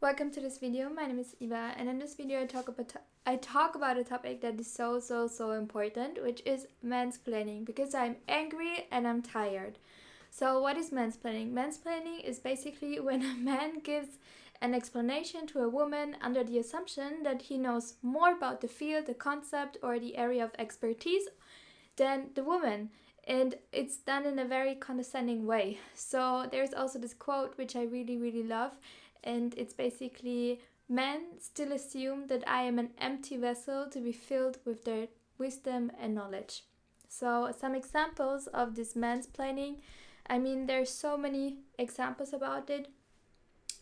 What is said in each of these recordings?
Welcome to this video. My name is Eva, and in this video I talk about a topic that is so important, which is mansplaining, because I'm angry and I'm tired. So what is mansplaining? Mansplaining is basically when a man gives an explanation to a woman under the assumption that he knows more about the field, the concept, or the area of expertise than the woman. And it's done in a very condescending way. So there's also this quote which I really love, and it's basically, men still assume that I am an empty vessel to be filled with their wisdom and knowledge. So some examples of this mansplaining, I mean, there's so many examples about it.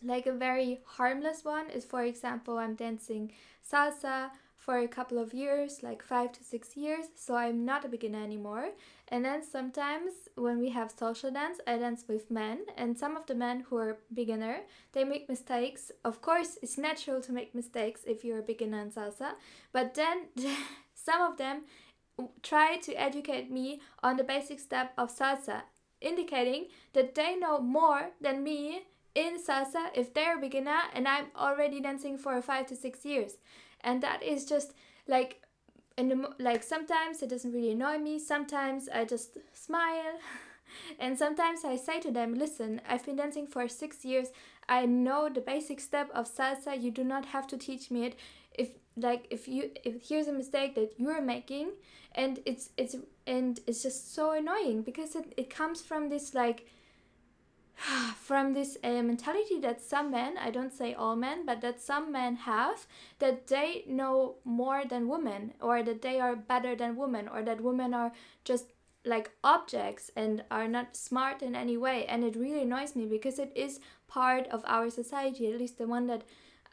Like a very harmless one is, for example, I'm dancing salsa for a couple of years, like 5 to 6 years, so I'm not a beginner anymore. And then sometimes when we have social dance, I dance with men, and some of the men who are beginner, they make mistakes. Of course, it's natural to make mistakes if you're a beginner in salsa, but then some of them try to educate me on the basic step of salsa, indicating that they know more than me in salsa if they're a beginner and I'm already dancing for 5 to 6 years. And that is just like, sometimes it doesn't really annoy me, sometimes I just smile and sometimes I say to them, listen, I've been dancing for 6 years, I know the basic step of salsa, you do not have to teach me it. If here's a mistake that you're making, and it's just so annoying because it comes from this mentality that some men, I don't say all men, but that some men have, that they know more than women, or that they are better than women, or that women are just like objects and are not smart in any way. And it really annoys me because it is part of our society, at least the one that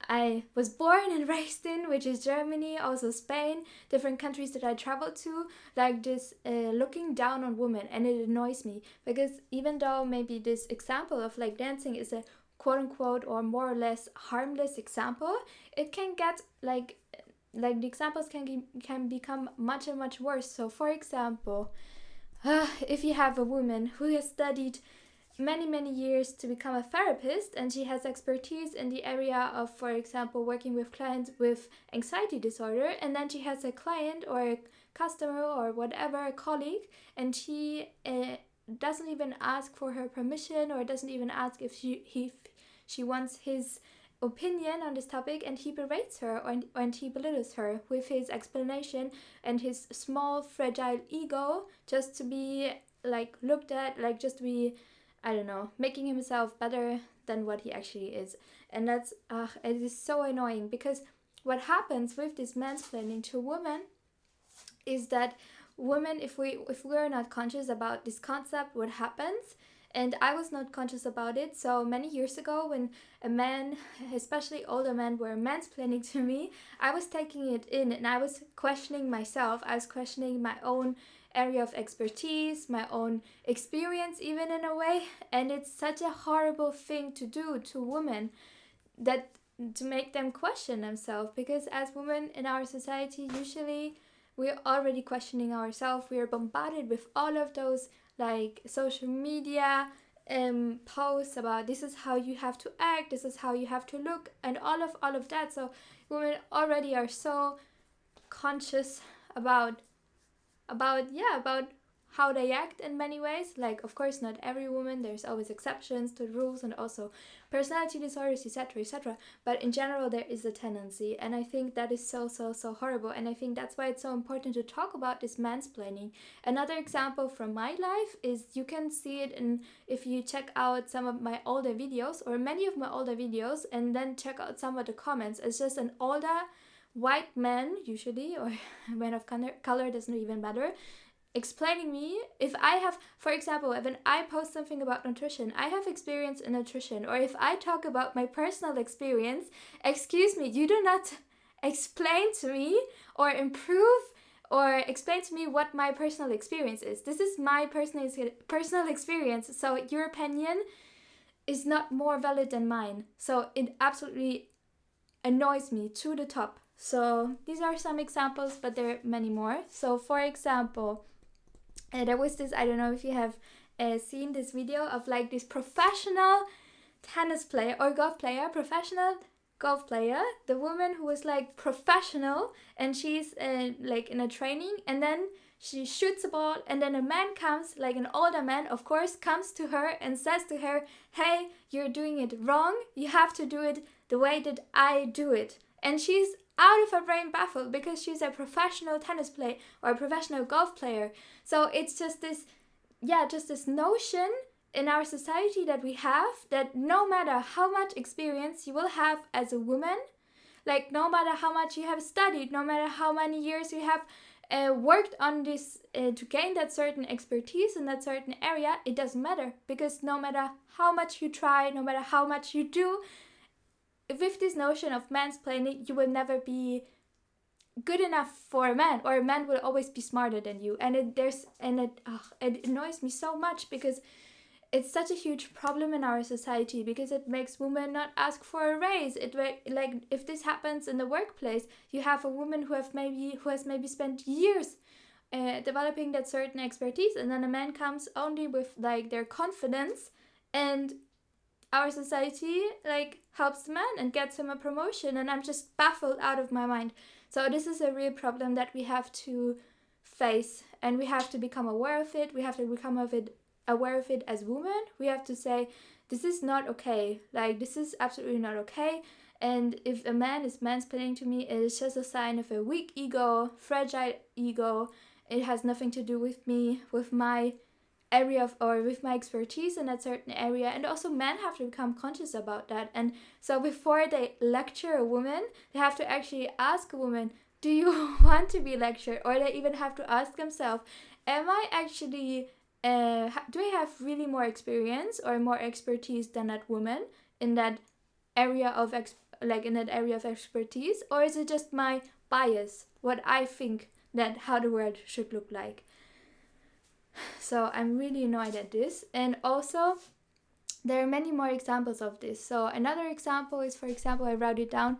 I was born and raised in, which is Germany, also Spain, different countries that I traveled to, like this looking down on women. And it annoys me because even though maybe this example of like dancing is a quote unquote or more or less harmless example, it can get like the examples can become much and much worse. So for example, if you have a woman who has studied many years to become a therapist, and she has expertise in the area of, for example, working with clients with anxiety disorder, and then she has a client or a customer or whatever, a colleague, and she doesn't even ask for her permission, or doesn't even ask if she wants his opinion on this topic, and he berates her and he belittles her with his explanation and his small fragile ego, just to be like looked at, like just to be, I don't know, making himself better than what he actually is. And that's, it is so annoying, because what happens with this mansplaining to women is that women, if we're not conscious about this concept, what happens, and I was not conscious about it. So many years ago, when a man, especially older men, were mansplaining to me, I was taking it in and I was questioning myself. I was questioning my own area of expertise, my own experience even in a way. And it's such a horrible thing to do to women, that to make them question themselves, because as women in our society, usually we're already questioning ourselves. We are bombarded with all of those like social media posts about this is how you have to act, this is how you have to look, and all of that. So women already are so conscious about how they act in many ways. Like, of course, not every woman, there's always exceptions to the rules, and also personality disorders, etc. But in general, there is a tendency, and I think that is so horrible. And I think that's why it's so important to talk about this mansplaining. Another example from my life is, you can see it in, if you check out some of my older videos, or many of my older videos, and then check out some of the comments. It's just an older white man, usually, or a man of color, doesn't even matter, explaining me, if I have, for example, when I post something about nutrition, I have experience in nutrition, or if I talk about my personal experience, excuse me, you do not explain to me or improve or explain to me what my personal experience is. This is my personal experience, so your opinion is not more valid than mine. So it absolutely annoys me to the top. So these are some examples, but there are many more. So for example, there was this, I don't know if you have seen this video of like this professional tennis player or golf player, professional golf player, the woman who is like professional, and she's like in a training, and then she shoots a ball, and then a man comes, like an older man, of course, comes to her and says to her, hey, you're doing it wrong, you have to do it the way that I do it. And she's out of her brain, baffled, because she's a professional tennis player or a professional golf player. So it's just this notion in our society that we have, that no matter how much experience you will have as a woman, like no matter how much you have studied, no matter how many years you have worked on this to gain that certain expertise in that certain area, it doesn't matter, because no matter how much you try, no matter how much you do, with this notion of mansplaining, you will never be good enough for a man, or a man will always be smarter than you. And it annoys me so much, because it's such a huge problem in our society, because it makes women not ask for a raise. Like if this happens in the workplace, you have a woman who has maybe spent years developing that certain expertise, and then a man comes only with like their confidence, and our society like helps the man and gets him a promotion, and I'm just baffled out of my mind. So this is a real problem that we have to face, and we have to become aware of it. We have to become aware of it as women. We have to say, this is not okay. Like, this is absolutely not okay. And if a man is mansplaining to me, it is just a sign of a weak ego, fragile ego. It has nothing to do with me, with my area with my expertise in that certain area. And also men have to become conscious about that. And so before they lecture a woman, they have to actually ask a woman, do you want to be lectured? Or they even have to ask themselves, am I actually do I have really more experience or more expertise than that woman in that area of expertise, or is it just my bias, what I think that how the world should look like? So I'm really annoyed at this. And also there are many more examples of this. So another example is, for example, I wrote it down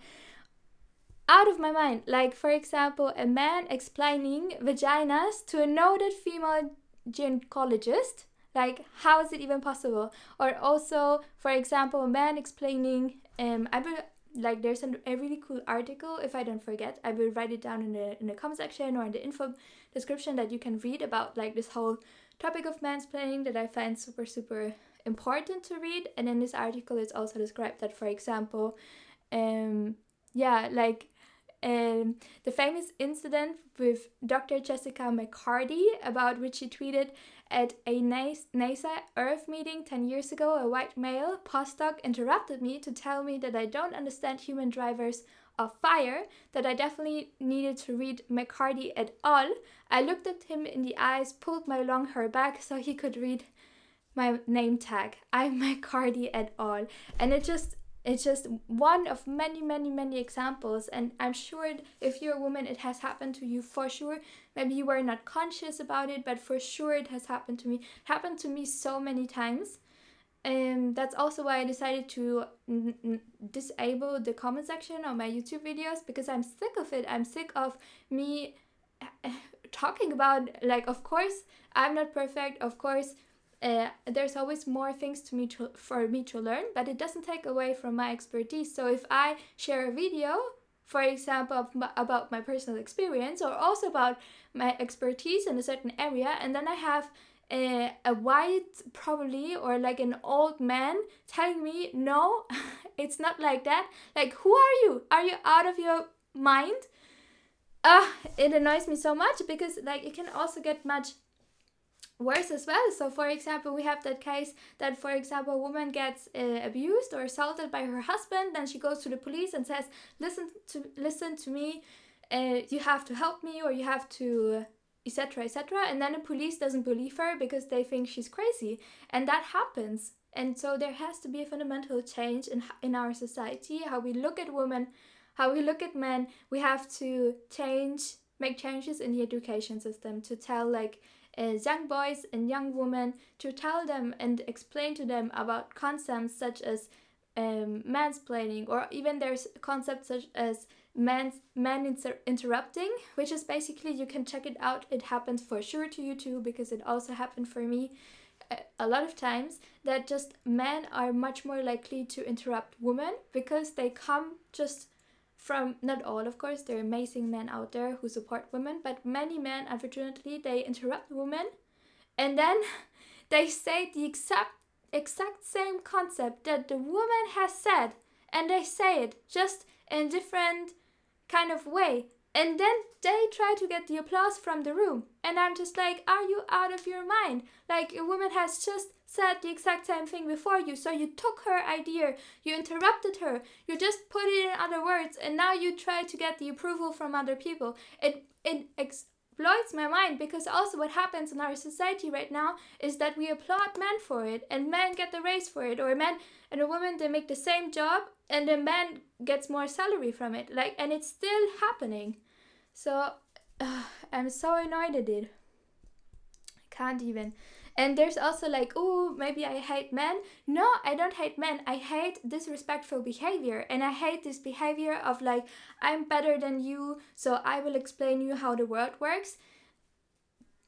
out of my mind, like for example, a man explaining vaginas to a noted female gynecologist. Like, how is it even possible? Or also, for example, a man explaining there's a really cool article, if I don't forget, I will write it down in the comment section or in the info description, that you can read about like this whole topic of mansplaining, that I find super, super important to read. And in this article it's also described that, for example, the famous incident with Dr. Jessica McCarty, about which she tweeted, at a NASA Earth meeting 10 years ago, a white male postdoc interrupted me to tell me that I don't understand human drivers of fire, that I definitely needed to read McCarty et al. I looked at him in the eyes, pulled my long hair back so he could read my name tag. I'm McCarty et al. And it's just one of many, many, many examples. And I'm sure if you're a woman, it has happened to you for sure. Maybe you were not conscious about it, but for sure it has happened to me. It happened to me so many times. That's also why I decided to disable the comment section on my YouTube videos, because I'm sick of it. I'm sick of me talking about, like, of course, I'm not perfect. Of course, there's always more things for me to learn, but it doesn't take away from my expertise. So if I share a video, for example, about my personal experience, or also about my expertise in a certain area, and then I have a white, probably, or like an old man telling me, no, it's not like that. Like, who are you? Are you out of your mind? It annoys me so much, because like it can also get much worse as well. So for example, we have that case that, for example, a woman gets abused or assaulted by her husband, then she goes to the police and says, listen to me, you have to help me, or you have to etc., and then the police doesn't believe her because they think she's crazy. And that happens. And so there has to be a fundamental change in our society, how we look at women, how we look at men. We have to make changes in the education system to tell young boys and young women, to tell them and explain to them about concepts such as mansplaining, or even there's concepts such as interrupting, which is basically, you can check it out. It happens for sure to you too, because it also happened for me. a lot of times that just men are much more likely to interrupt women because they come just from, not all of course, there are amazing men out there who support women, but many men, unfortunately, they interrupt women and then they say the exact same concept that the woman has said, and they say it just in different kind of way, and then they try to get the applause from the room, and I'm just like, are you out of your mind? Like, a woman has just said the exact same thing before you, so you took her idea, you interrupted her, you just put it in other words, and now you try to get the approval from other people. It exploits my mind, because also what happens in our society right now is that we applaud men for it, and men get the raise for it, or a man and a woman, they make the same job and the man gets more salary from it, like, and it's still happening. So I'm so annoyed at it. I can't even. And there's also like, oh, maybe I hate men. No, I don't hate men. I hate disrespectful behavior. And I hate this behavior of like, I'm better than you, so I will explain you how the world works.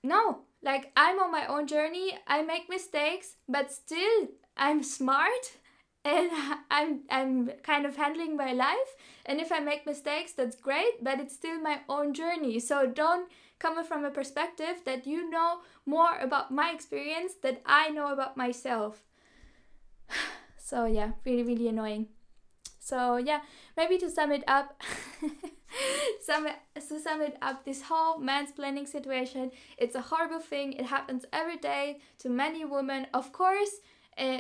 No, like, I'm on my own journey. I make mistakes, but still I'm smart and I'm kind of handling my life. And if I make mistakes, that's great, but it's still my own journey. So don't come from a perspective that you know more about my experience than I know about myself. So yeah, really, really annoying. So yeah, maybe to sum it up, this whole mansplaining situation, it's a horrible thing. It happens every day to many women. Of course,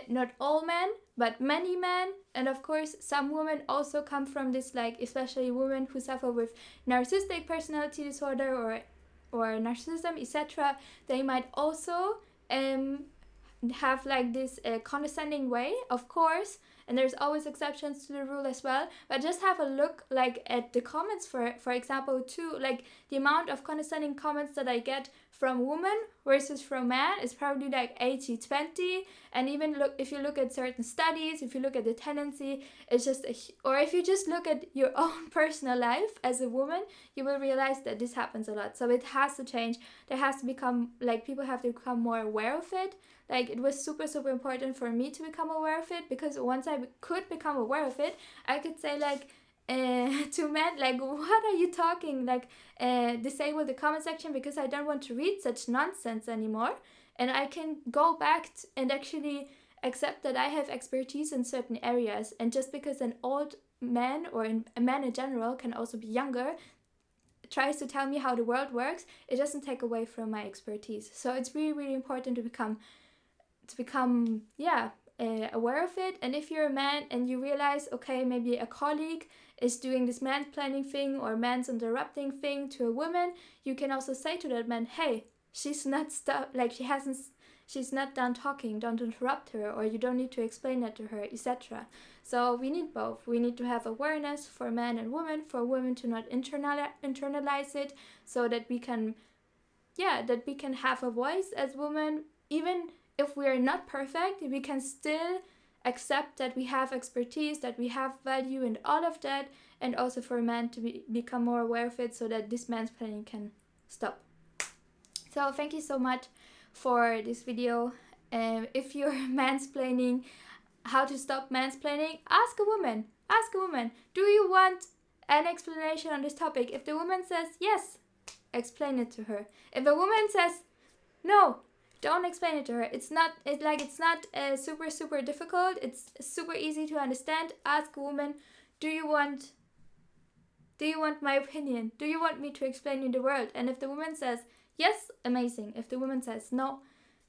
not all men, but many men. And of course, some women also come from this, like, especially women who suffer with narcissistic personality disorder or narcissism, etc. They might also have like this condescending way, of course, and there's always exceptions to the rule as well, but just have a look like at the comments for example too, like the amount of condescending comments that I get from women versus from men is probably like 80-20. And even if you look at certain studies, if you look at the tendency, it's just or if you just look at your own personal life as a woman, you will realize that this happens a lot. So it has to change. There has to become, like, people have to become more aware of it. Like, it was super, super important for me to become aware of it, because once I could become aware of it, I could say, like, to men, like, what are you talking? Like, disable the comment section because I don't want to read such nonsense anymore. And I can go back and actually accept that I have expertise in certain areas. And just because an old man, or a man in general, can also be younger, tries to tell me how the world works, it doesn't take away from my expertise. So it's really, really important to become aware of it. And if you're a man and you realize, okay, maybe a colleague is doing this mansplaining thing or man's interrupting thing to a woman, you can also say to that man, hey, she's not she's not done talking, don't interrupt her, or you don't need to explain that to her, etc. So we need both. We need to have awareness for men and women, for women to not internalize it, so that we can have a voice as women. Even if we are not perfect, we can still accept that we have expertise, that we have value, and all of that. And also for men to become more aware of it, so that this mansplaining can stop. So thank you so much for this video. If you're mansplaining, how to stop mansplaining, ask a woman. Ask a woman, do you want an explanation on this topic? If the woman says yes, explain it to her. If a woman says no, don't explain it to her. It's not super, super difficult. It's super easy to understand. Ask a woman, do you want my opinion? Do you want me to explain you the world? And if the woman says yes, amazing. If the woman says no,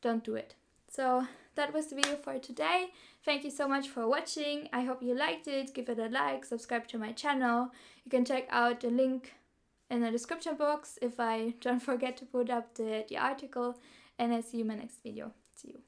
don't do it. So that was the video for today. Thank you so much for watching. I hope you liked it. Give it a like, subscribe to my channel. You can check out the link in the description box if I don't forget to put up the article. And I see you in my next video. See you.